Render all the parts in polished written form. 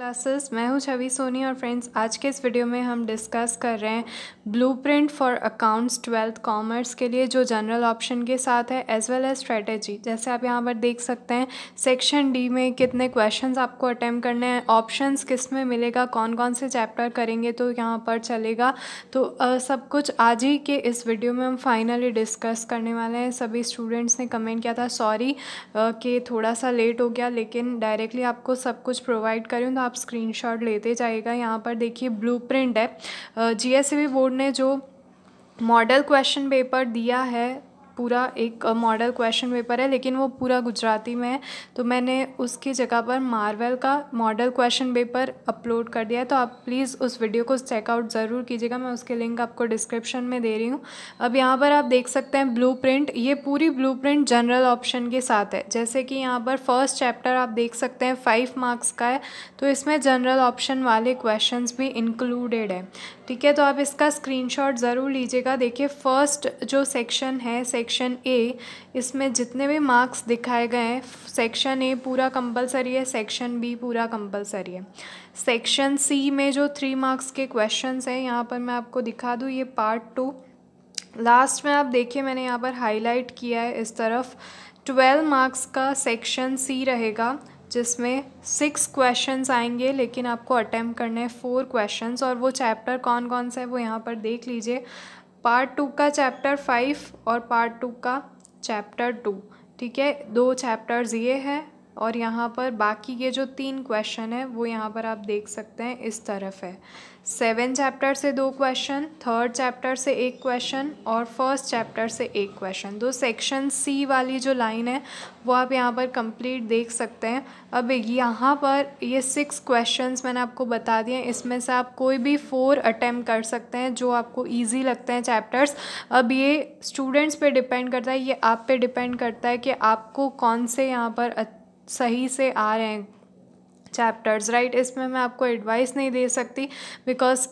Classes. मैं हूं छवि सोनी और फ्रेंड्स आज के इस वीडियो में हम डिस्कस कर रहे हैं blueprint for accounts 12th commerce के लिए जो जनरल ऑप्शन के साथ है एज वेल एज स्ट्रेटेजी। जैसे आप यहां पर देख सकते हैं सेक्शन डी में कितने क्वेश्चंस आपको अटेम्प्ट करने हैं, ऑप्शंस किस में मिलेगा, कौन कौन से चैप्टर करेंगे तो यहां पर चलेगा। तो सब कुछ आज ही के इस वीडियो में हम फाइनली डिस्कस करने वाले हैं। सभी स्टूडेंट्स ने कमेंट किया था सॉरी कि थोड़ा सा लेट हो गया, लेकिन डायरेक्टली आपको सब कुछ प्रोवाइड करूँ तो आप स्क्रीनशॉट लेते जाइएगा। यहाँ पर देखिए ब्लूप्रिंट है। जीएसईबी बोर्ड ने जो मॉडल क्वेश्चन पेपर दिया है, पूरा एक मॉडल क्वेश्चन पेपर है लेकिन वो पूरा गुजराती में है, तो मैंने उसकी जगह पर मार्वल का मॉडल क्वेश्चन पेपर अपलोड कर दिया है। तो आप प्लीज़ उस वीडियो को चेकआउट ज़रूर कीजिएगा, मैं उसके लिंक आपको डिस्क्रिप्शन में दे रही हूँ। अब यहाँ पर आप देख सकते हैं ब्लूप्रिंट, ये पूरी ब्लूप्रिंट जनरल ऑप्शन के साथ है। जैसे कि यहाँ पर फर्स्ट चैप्टर आप देख सकते हैं 5 मार्क्स का है, तो इसमें जनरल ऑप्शन वाले क्वेश्चन भी इंक्लूडेड है। ठीक है, तो आप इसका स्क्रीनशॉट ज़रूर लीजिएगा। देखिए फर्स्ट जो सेक्शन है सेक्शन ए, इसमें जितने भी मार्क्स दिखाए गए हैं सेक्शन ए पूरा कंपलसरी है, सेक्शन बी पूरा कंपलसरी है। सेक्शन सी में जो 3 मार्क्स के क्वेश्चंस हैं यहाँ पर मैं आपको दिखा दूँ, ये पार्ट 2 लास्ट में आप देखिए मैंने यहाँ पर हाईलाइट किया है इस तरफ। 12 मार्क्स का सेक्शन सी रहेगा जिसमें 6 क्वेश्चंस आएंगे, लेकिन आपको अटेम्प्ट करने हैं 4 क्वेश्चंस। और वो चैप्टर कौन कौन सा है वो यहाँ पर देख लीजिए, पार्ट 2 का चैप्टर 5 और पार्ट 2 का चैप्टर 2। ठीक है, 2 चैप्टर्स ये हैं और यहाँ पर बाकी के जो 3 क्वेश्चन है वो यहाँ पर आप देख सकते हैं इस तरफ है। 7 चैप्टर से 2 क्वेश्चन, 3rd चैप्टर से 1 क्वेश्चन और 1st चैप्टर से 1 क्वेश्चन। तो सेक्शन सी वाली जो लाइन है वो आप यहाँ पर कंप्लीट देख सकते हैं। अब यहाँ पर ये 6 क्वेश्चंस मैंने आपको बता दिए, इसमें से आप कोई भी 4 अटेम्प्ट कर सकते हैं जो आपको ईजी लगते हैं चैप्टर्स। अब ये स्टूडेंट्स पे डिपेंड करता है, ये आप पे डिपेंड करता है कि आपको कौन से यहाँ पर सही से आ रहे हैं चैप्टर्स, राइट। इसमें मैं आपको एडवाइस नहीं दे सकती बिकॉज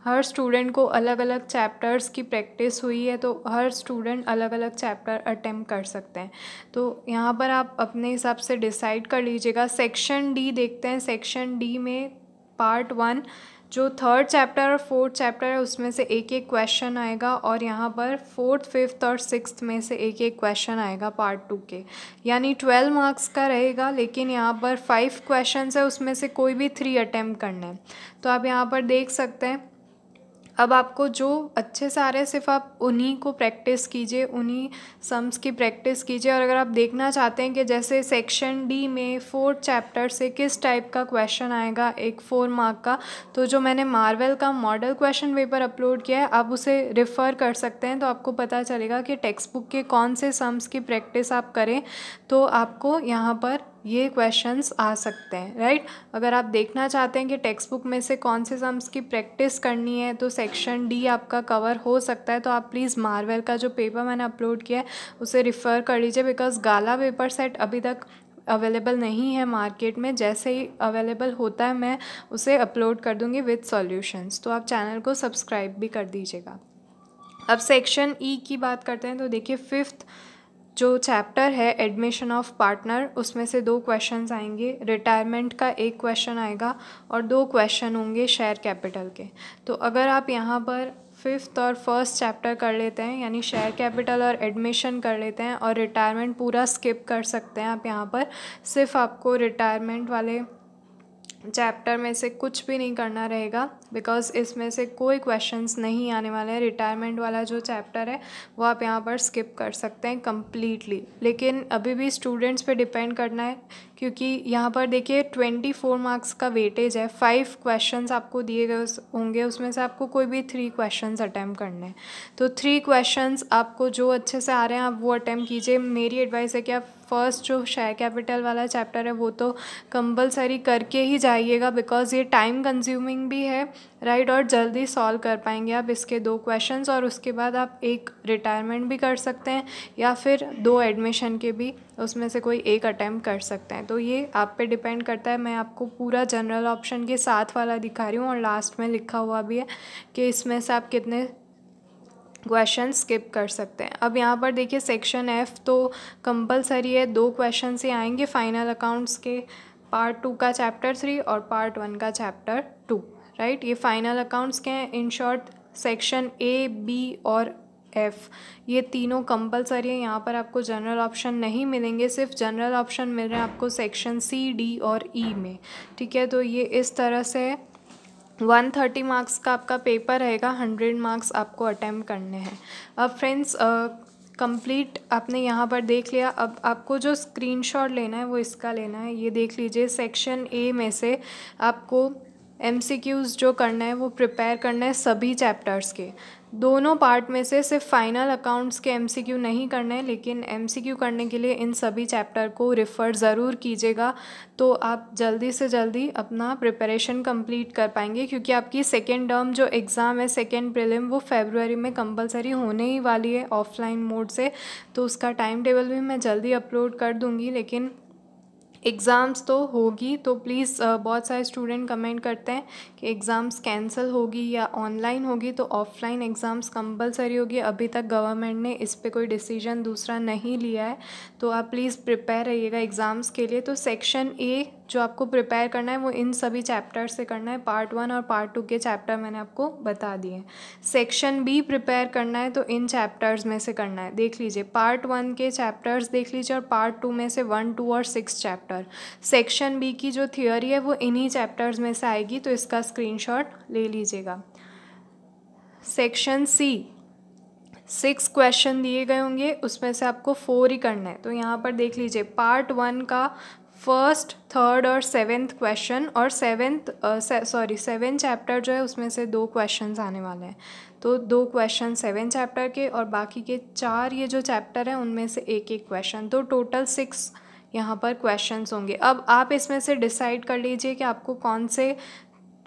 हर स्टूडेंट को अलग अलग चैप्टर्स की प्रैक्टिस हुई है, तो हर स्टूडेंट अलग अलग चैप्टर अटेम्प्ट कर सकते हैं। तो यहाँ पर आप अपने हिसाब से डिसाइड कर लीजिएगा। सेक्शन डी देखते हैं। सेक्शन डी में पार्ट 1 जो 3rd चैप्टर और 4th चैप्टर है उसमें से एक एक क्वेश्चन आएगा, और यहाँ पर 4th, 5th और 6th में से एक एक क्वेश्चन आएगा पार्ट 2 के, यानी 12 मार्क्स का रहेगा। लेकिन यहाँ पर 5 क्वेश्चन है, उसमें से कोई भी 3 अटेम्प्ट करना है। तो आप यहाँ पर देख सकते हैं। अब आपको जो अच्छे से आ रहे हैं सिर्फ आप उन्हीं को प्रैक्टिस कीजिए, उन्हीं सम्स की प्रैक्टिस कीजिए। और अगर आप देखना चाहते हैं कि जैसे सेक्शन डी में 4th चैप्टर से किस टाइप का क्वेश्चन आएगा एक 4 मार्क का, तो जो मैंने मार्वल का मॉडल क्वेश्चन पेपर अपलोड किया है आप उसे रेफ़र कर सकते हैं। तो आपको पता चलेगा कि टेक्स्ट बुक के कौन से सम्स की प्रैक्टिस आप करें तो आपको यहाँ पर ये क्वेश्चंस आ सकते हैं, राइट। अगर आप देखना चाहते हैं कि टेक्स्ट बुक में से कौन से सम्स की प्रैक्टिस करनी है तो सेक्शन डी आपका कवर हो सकता है। तो आप प्लीज़ मार्वल का जो पेपर मैंने अपलोड किया है उसे रिफ़र कर लीजिए, बिकॉज गाला पेपर सेट अभी तक अवेलेबल नहीं है मार्केट में। जैसे ही अवेलेबल होता है मैं उसे अपलोड कर दूँगी विद सॉल्यूशंस, तो आप चैनल को सब्सक्राइब भी कर दीजिएगा। अब सेक्शन ई की बात करते हैं। तो देखिए 5th जो चैप्टर है एडमिशन ऑफ पार्टनर, उसमें से 2 क्वेश्चंस आएंगे। रिटायरमेंट का 1 क्वेश्चन आएगा और 2 क्वेश्चन होंगे शेयर कैपिटल के। तो अगर आप यहाँ पर 5th और 1st चैप्टर कर लेते हैं, यानी शेयर कैपिटल और एडमिशन कर लेते हैं, और रिटायरमेंट पूरा स्किप कर सकते हैं आप यहाँ पर। सिर्फ आपको रिटायरमेंट वाले चैप्टर में से कुछ भी नहीं करना रहेगा, बिकॉज इसमें से कोई क्वेश्चंस नहीं आने वाले हैं। रिटायरमेंट वाला जो चैप्टर है वो आप यहाँ पर स्किप कर सकते हैं कम्प्लीटली। लेकिन अभी भी स्टूडेंट्स पे डिपेंड करना है, क्योंकि यहाँ पर देखिए 24 मार्क्स का वेटेज है। 5 क्वेश्चंस आपको दिए गए होंगे, उसमें से आपको कोई भी 3 क्वेश्चंस अटैम्प्ट करने हैं। तो 3 क्वेश्चंस आपको जो अच्छे से आ रहे हैं आप वो अटैम्प्ट कीजिए। मेरी एडवाइस है कि आप फर्स्ट जो शेयर कैपिटल वाला चैप्टर है वो तो कंपलसरी करके ही जाइएगा, बिकॉज़ ये टाइम कंज्यूमिंग भी है, राइट, और जल्दी सॉल्व कर पाएंगे आप इसके 2 क्वेश्चंस। और उसके बाद आप एक रिटायरमेंट भी कर सकते हैं या फिर 2 एडमिशन के भी, उसमें से कोई एक अटैम्प्ट कर सकते हैं। तो ये आप पे डिपेंड करता है। मैं आपको पूरा जनरल ऑप्शन के साथ वाला दिखा रही हूँ और लास्ट में लिखा हुआ भी है कि इसमें से आप कितने क्वेश्चन स्किप कर सकते हैं। अब यहाँ पर देखिए सेक्शन एफ तो कंपलसरी है, 2 क्वेश्चन ही आएंगे फाइनल अकाउंट्स के। पार्ट 2 का चैप्टर 3 और पार्ट 1 का चैप्टर 2, राइट। ये फाइनल अकाउंट्स के हैं। इन शॉर्ट सेक्शन ए, बी और एफ ये तीनों कंपलसरी है। यहाँ पर आपको जनरल ऑप्शन नहीं मिलेंगे, सिर्फ जनरल ऑप्शन मिल रहे हैं आपको सेक्शन सी, डी और ई में, ठीक है। तो ये इस तरह से 130 मार्क्स का आपका पेपर रहेगा, 100 मार्क्स आपको अटैम्प्ट करने हैं। अब फ्रेंड्स कंप्लीट आपने यहाँ पर देख लिया। अब आपको जो स्क्रीनशॉट लेना है वो इसका लेना है, ये देख लीजिए। सेक्शन ए में से आपको MCQs जो करना है वो प्रिपेयर करना है सभी चैप्टर्स के, दोनों पार्ट में से। सिर्फ फाइनल अकाउंट्स के MCQ नहीं करना है, लेकिन MCQ करने के लिए इन सभी चैप्टर को रेफ़र ज़रूर कीजिएगा, तो आप जल्दी से जल्दी अपना प्रिपरेशन कंप्लीट कर पाएंगे। क्योंकि आपकी सेकेंड टर्म जो एग्ज़ाम है, सेकेंड प्रीलिम, वो फरवरी में कंपलसरी होने ही वाली है ऑफलाइन मोड से। तो उसका टाइम टेबल भी मैं जल्दी अपलोड कर दूँगी, लेकिन एग्ज़ाम्स तो होगी। तो प्लीज़ बहुत सारे स्टूडेंट कमेंट करते हैं कि एग्ज़ाम्स कैंसिल होगी या ऑनलाइन होगी, तो ऑफलाइन एग्ज़ाम्स कंपलसरी होगी। अभी तक गवर्नमेंट ने इस पे कोई डिसीजन दूसरा नहीं लिया है, तो आप प्लीज़ प्रिपेयर रहिएगा एग्ज़ाम्स के लिए। तो सेक्शन ए जो आपको प्रिपेयर करना है वो इन सभी चैप्टर से करना है। पार्ट 1 और पार्ट 2 के चैप्टर मैंने आपको बता दिए। सेक्शन बी प्रिपेयर करना है तो इन चैप्टर्स में से करना है। देख लीजिए, पार्ट 1 के चैप्टर्स देख लीजिए और पार्ट 2 में से 1, 2 और 6 चैप्टर। सेक्शन बी की जो थियोरी है वो इन्हीं चैप्टर्स में से आएगी, तो इसका स्क्रीनशॉट ले लीजिएगा। सेक्शन सी 6 क्वेश्चन दिए गए होंगे, उसमें से आपको 4 ही करना है। तो यहाँ पर देख लीजिए, पार्ट 1 का फर्स्ट, थर्ड और 7th क्वेश्चन और 7 चैप्टर जो है उसमें से 2 क्वेश्चंस आने वाले हैं। तो 2 क्वेश्चन 7 चैप्टर के और बाकी के 4 ये जो चैप्टर हैं उनमें से एक एक क्वेश्चन, तो टोटल 6 यहाँ पर क्वेश्चंस होंगे। अब आप इसमें से डिसाइड कर लीजिए कि आपको कौन से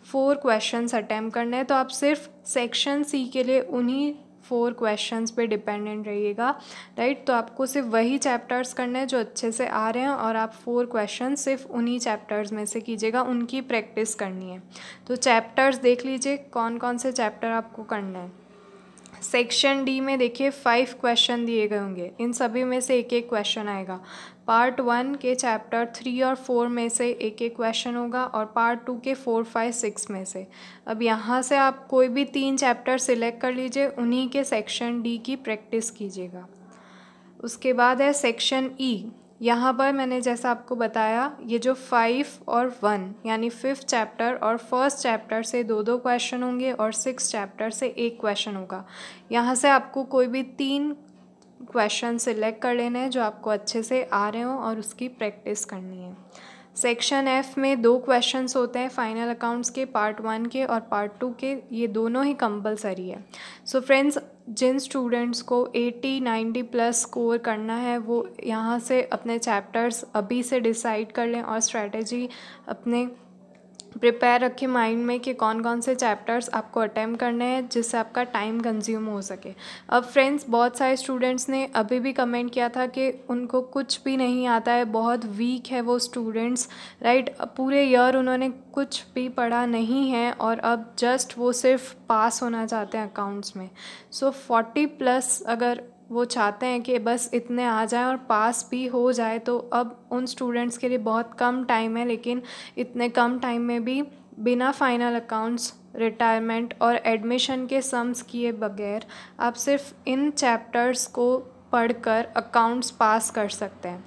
4 क्वेश्चंस अटैम्प्ट करने हैं। तो आप सिर्फ सेक्शन सी के लिए उन्हीं 4 क्वेश्चंस पे डिपेंडेंट रहिएगा, राइट। तो आपको सिर्फ वही चैप्टर्स करने हैं जो अच्छे से आ रहे हैं, और आप 4 क्वेश्चन सिर्फ उन्हीं चैप्टर्स में से कीजिएगा, उनकी प्रैक्टिस करनी है। तो चैप्टर्स देख लीजिए कौन कौन से चैप्टर आपको करना है। सेक्शन डी में देखिए 5 क्वेश्चन दिए गए होंगे, इन सभी में से एक एक क्वेश्चन आएगा। पार्ट 1 के चैप्टर 3 और 4 में से एक एक क्वेश्चन होगा और पार्ट 2 के 4, 5, 6 में से। अब यहाँ से आप कोई भी 3 चैप्टर सिलेक्ट कर लीजिए, उन्हीं के सेक्शन डी की प्रैक्टिस कीजिएगा। उसके बाद है सेक्शन ई। यहाँ पर मैंने जैसा आपको बताया, ये जो 5 और 1 यानी 5th चैप्टर और 1st चैप्टर से 2-2 क्वेश्चन होंगे और 6th चैप्टर से 1 क्वेश्चन होगा। यहाँ से आपको कोई भी 3 क्वेश्चन सिलेक्ट कर लेने हैं जो आपको अच्छे से आ रहे हो और उसकी प्रैक्टिस करनी है। सेक्शन एफ में 2 क्वेश्चंस होते हैं फाइनल अकाउंट्स के, पार्ट 1 के और पार्ट 2 के, ये दोनों ही कंपलसरी है। सो फ्रेंड्स, जिन स्टूडेंट्स को 80-90 प्लस स्कोर करना है वो यहाँ से अपने चैप्टर्स अभी से डिसाइड कर लें और स्ट्रैटेजी अपने प्रिपेयर रखें माइंड में कि कौन कौन से चैप्टर्स आपको अटेम्प्ट करने हैं जिससे आपका टाइम कंज्यूम हो सके। अब फ्रेंड्स, बहुत सारे स्टूडेंट्स ने अभी भी कमेंट किया था कि उनको कुछ भी नहीं आता है, बहुत वीक है वो स्टूडेंट्स, राइट। पूरे ईयर उन्होंने कुछ भी पढ़ा नहीं है और अब जस्ट वो सिर्फ पास होना चाहते हैं अकाउंट्स में। सो 40 प्लस अगर वो चाहते हैं कि बस इतने आ जाएं और पास भी हो जाए, तो अब उन स्टूडेंट्स के लिए बहुत कम टाइम है। लेकिन इतने कम टाइम में भी बिना फाइनल अकाउंट्स, रिटायरमेंट और एडमिशन के सम्स किए बगैर आप सिर्फ इन चैप्टर्स को पढ़कर अकाउंट्स पास कर सकते हैं।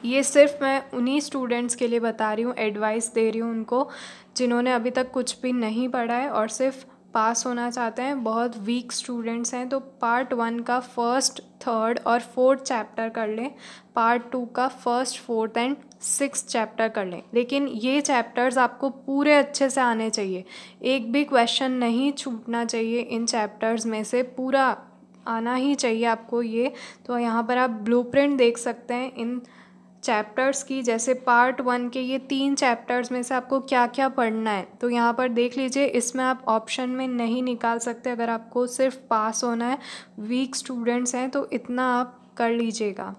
ये सिर्फ मैं उन्हीं स्टूडेंट्स के लिए बता रही हूँ, एडवाइस दे रही हूँ उनको जिन्होंने अभी तक कुछ भी नहीं पढ़ा है और सिर्फ पास होना चाहते हैं, बहुत वीक स्टूडेंट्स हैं। तो पार्ट 1 का 1st, 3rd और 4th चैप्टर कर लें, पार्ट 2 का 1st, 4th and 6th chapter कर लें। लेकिन ये चैप्टर्स आपको पूरे अच्छे से आने चाहिए, एक भी क्वेश्चन नहीं छूटना चाहिए इन चैप्टर्स में से, पूरा आना ही चाहिए आपको ये। तो यहाँ पर आप ब्लूप्रिंट देख सकते हैं इन चैप्टर्स की, जैसे पार्ट 1 के ये 3 चैप्टर्स में से आपको क्या क्या पढ़ना है। तो यहाँ पर देख लीजिए, इसमें आप ऑप्शन में नहीं निकाल सकते, अगर आपको सिर्फ पास होना है, वीक स्टूडेंट्स हैं तो इतना आप कर लीजिएगा।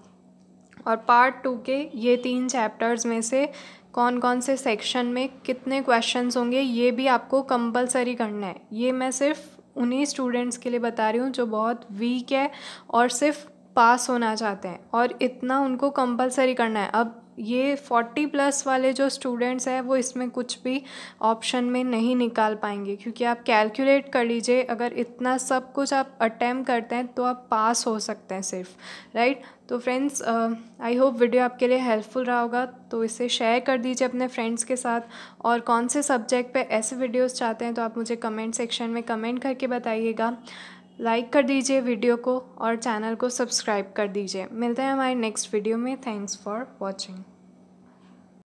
और पार्ट 2 के ये 3 चैप्टर्स में से कौन कौन से सेक्शन में कितने क्वेश्चंस होंगे ये भी आपको कंपलसरी करना है। ये मैं सिर्फ उन्हीं स्टूडेंट्स के लिए बता रही हूँ जो बहुत वीक है और सिर्फ पास होना चाहते हैं, और इतना उनको कंपलसरी करना है। अब ये 40+ वाले जो स्टूडेंट्स हैं वो इसमें कुछ भी ऑप्शन में नहीं निकाल पाएंगे, क्योंकि आप कैलकुलेट कर लीजिए, अगर इतना सब कुछ आप अटेम्प्ट करते हैं तो आप पास हो सकते हैं सिर्फ, राइट। तो फ्रेंड्स, आई होप वीडियो आपके लिए हेल्पफुल रहा होगा, तो इसे शेयर कर दीजिए अपने फ्रेंड्स के साथ। और कौन से सब्जेक्ट पे ऐसे वीडियोस चाहते हैं तो आप मुझे कमेंट सेक्शन में कमेंट करके बताइएगा। लाइक कर दीजिए वीडियो को और चैनल को सब्सक्राइब कर दीजिए। मिलते हैं हमारे नेक्स्ट वीडियो में। Thanks for watching.